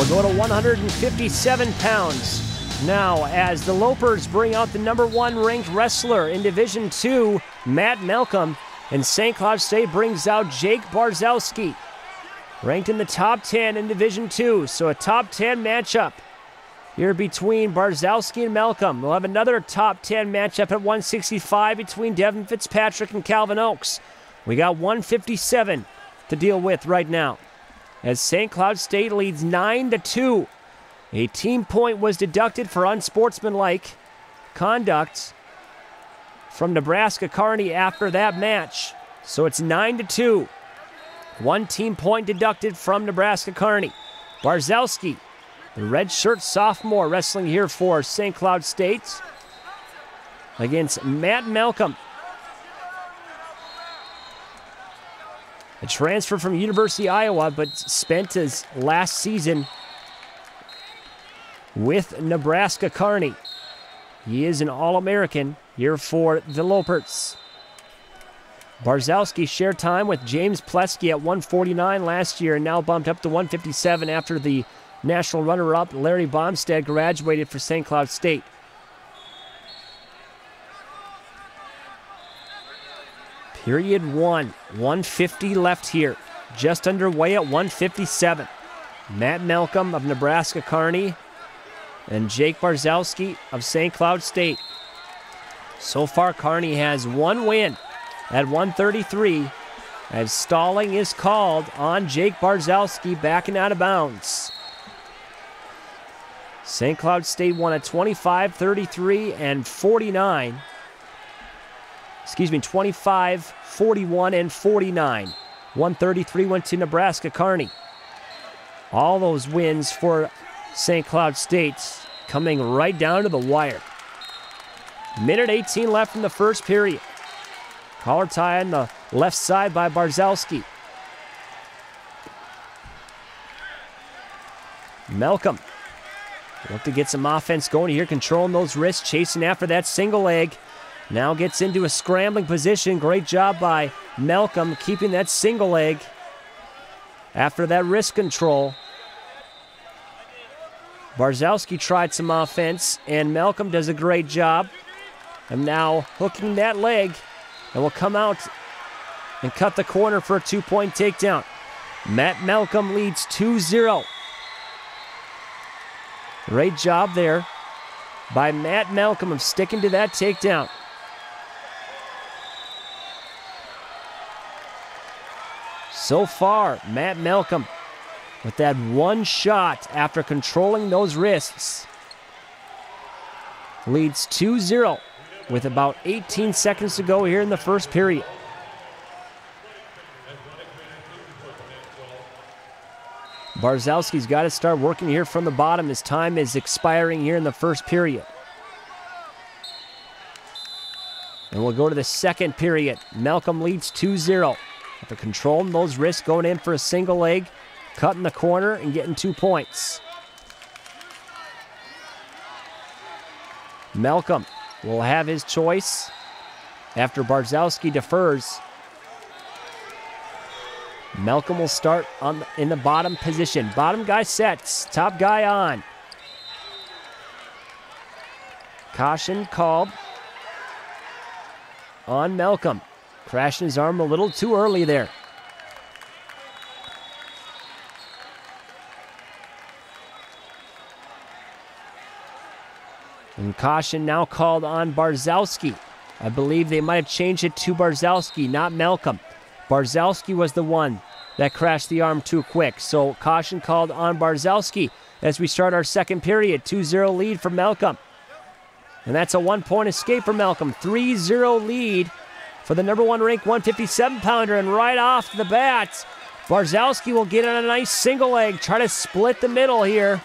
go to 157 pounds. Now, as the Lopers bring out the #1 ranked wrestler in Division II, Matt Malcom, and St. Cloud State brings out Jake Barkowski, ranked in the top 10 in Division II. So a top 10 matchup here between Barkowski and Malcom. We'll have another top 10 matchup at 165 between Devin Fitzpatrick and Calvin Oaks. We got 157 to deal with right now, as St. Cloud State leads 9-2. A team point was deducted for unsportsmanlike conduct from Nebraska-Kearney after that match. So it's 9-2. 1 team point deducted from Nebraska-Kearney. Barkowski, the redshirt sophomore, wrestling here for St. Cloud State against Matt Malcom, a transfer from University of Iowa, but spent his last season with Nebraska-Kearney. He is an All-American here for the Lopers. Barkowski shared time with James Plesky at 149 last year and now bumped up to 157 after the national runner-up Larry Bomstead graduated for St. Cloud State. Period 1, 150 left here. Just underway at 157. Matt Malcom of Nebraska-Kearney and Jake Barkowski of St. Cloud State. So far, Kearney has 1 win at 133, as stalling is called on Jake Barkowski backing out of bounds. St. Cloud State won at 25, 33, and 49. 25, 41, and 49. 133 went to Nebraska-Kearney. All those wins for St. Cloud State coming right down to the wire. Minute 18 left in the first period. Collar tie on the left side by Barkowski. Malcom look to get some offense going here, controlling those wrists, chasing after that single leg. Now gets into a scrambling position. Great job by Malcom keeping that single leg after that wrist control. Barkowski tried some offense, and Malcom does a great job. And now hooking that leg, and will come out and cut the corner for a 2-point takedown. Matt Malcom leads 2-0. Great job there by Matt Malcom of sticking to that takedown. So far, Matt Malcom with that one shot after controlling those wrists leads 2-0 with about 18 seconds to go here in the first period. Barkowski's got to start working here from the bottom. His time is expiring here in the first period. And we'll go to the second period. Malcom leads 2-0. After controlling those wrists, going in for a single leg, cutting the corner and getting 2 points. Malcom will have his choice after Barkowski defers. Malcom will start in the bottom position. Bottom guy sets, top guy on. Caution called on Malcom. Crashing his arm a little too early there. And caution now called on Barkowski. I believe they might have changed it to Barkowski, not Malcom. Barkowski was the one that crashed the arm too quick. So caution called on Barkowski as we start our second period. 2-0 lead for Malcom. And that's a 1-point escape for Malcom. 3-0 lead for the #1 ranked 157-pounder. And right off the bat, Barkowski will get on a nice single leg, try to split the middle here.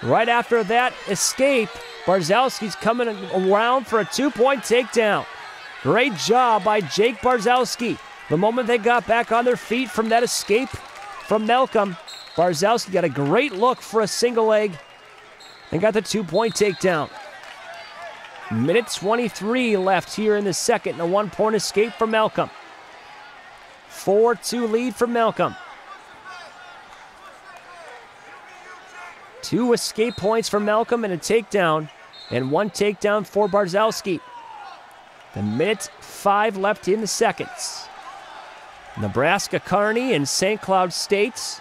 Right after that escape, Barkowski's coming around for a 2-point takedown. Great job by Jake Barkowski. The moment they got back on their feet from that escape from Malcom, Barkowski got a great look for a single leg and got the 2-point takedown. Minute 23 left here in the second, and a 1-point escape for Malcom. 4-2 lead for Malcom. 2 escape points for Malcom and a takedown, and 1 takedown for Barkowski. The minute 5 left in the seconds. Nebraska-Kearney and St. Cloud State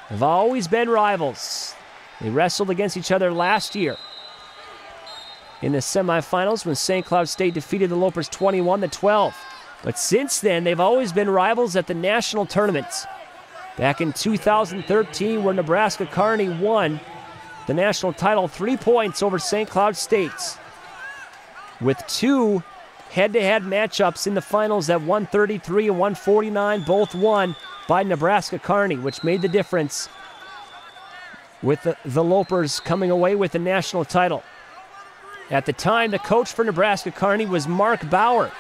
have always been rivals. They wrestled against each other last year in the semifinals when St. Cloud State defeated the Lopers 21-12. But since then, they've always been rivals at the national tournaments. Back in 2013, where Nebraska-Kearney won the national title 3 points over St. Cloud State, with 2 head-to-head matchups in the finals at 133 and 149, both won by Nebraska-Kearney, which made the difference with the Lopers coming away with the national title. At the time, the coach for Nebraska-Kearney was Mark Bauer,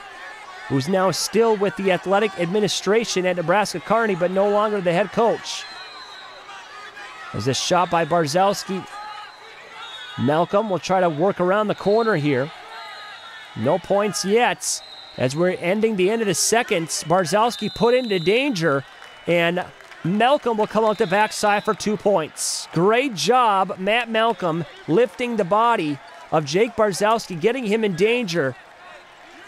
who's now still with the athletic administration at Nebraska-Kearney, but no longer the head coach. There's a shot by Barkowski. Malcom will try to work around the corner here. No points yet. As we're ending the end of the seconds, Barkowski put into danger, and Malcom will come out the backside for 2 points. Great job, Matt Malcom, lifting the body of Jake Barkowski, getting him in danger,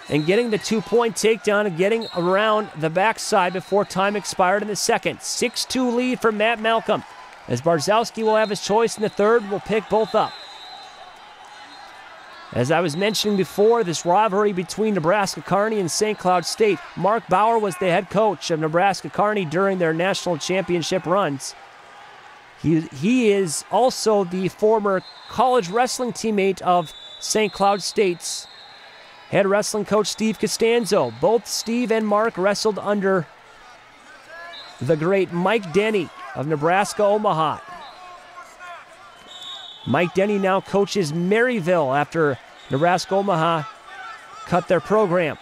and getting the 2-point takedown and getting around the backside before time expired in the second. 6-2 lead for Matt Malcom, as Barkowski will have his choice in the third, will pick both up. As I was mentioning before, this rivalry between Nebraska-Kearney and St. Cloud State. Mark Bauer was the head coach of Nebraska-Kearney during their national championship runs. He is also the former college wrestling teammate of St. Cloud State's head wrestling coach Steve Costanzo. Both Steve and Mark wrestled under the great Mike Denny of Nebraska-Omaha. Mike Denny now coaches Maryville after Nebraska-Omaha cut their program.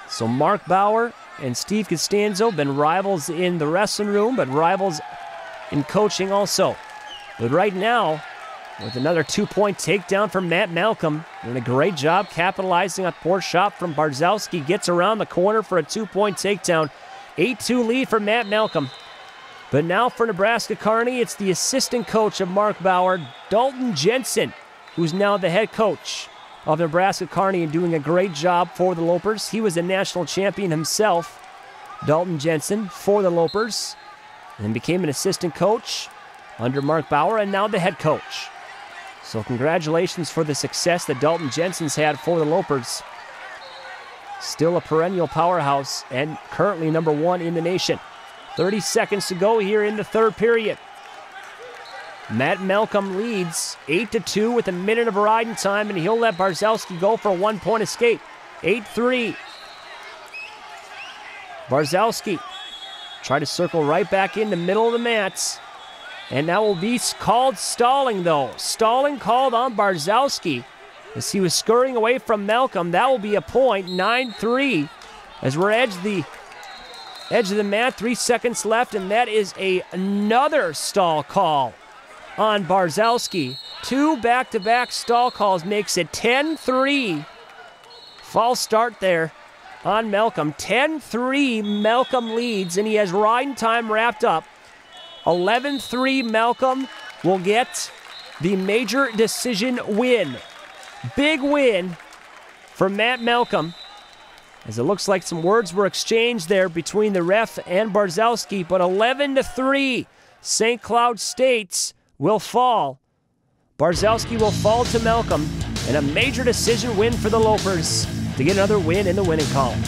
So Mark Bauer and Steve Costanzo have been rivals in the wrestling room, but rivals in coaching also. But right now, with another 2-point takedown from Matt Malcom, doing a great job capitalizing on a poor shot from Barkowski, gets around the corner for a 2-point takedown. 8-2 lead for Matt Malcom. But now for Nebraska-Kearney, it's the assistant coach of Mark Bauer, Dalton Jensen, who's now the head coach of Nebraska-Kearney and doing a great job for the Lopers. He was a national champion himself, Dalton Jensen, for the Lopers, and became an assistant coach under Mark Bauer, and now the head coach. So congratulations for the success that Dalton Jensen's had for the Lopers. Still a perennial powerhouse and currently number 1 in the nation. 30 seconds to go here in the third period. Matt Malcom leads 8-2 with a minute of riding time, and he'll let Barkowski go for a 1-point escape. 8-3. Barkowski try to circle right back in the middle of the mats. And that will be called stalling, though. Stalling called on Barkowski as he was scurrying away from Malcom. That will be a point. 9-3 as we're edge of the mat. 3 seconds left, and that is another stall call on Barkowski. 2 back-to-back stall calls makes it 10-3. False start there on Malcom. 10-3, Malcom leads, and he has riding time wrapped up. 11-3, Malcom will get the major decision win. Big win for Matt Malcom, as it looks like some words were exchanged there between the ref and Barkowski, but 11-3, St. Cloud State will fall. Barkowski will fall to Malcom, and a major decision win for the Lopers to get another win in the winning column.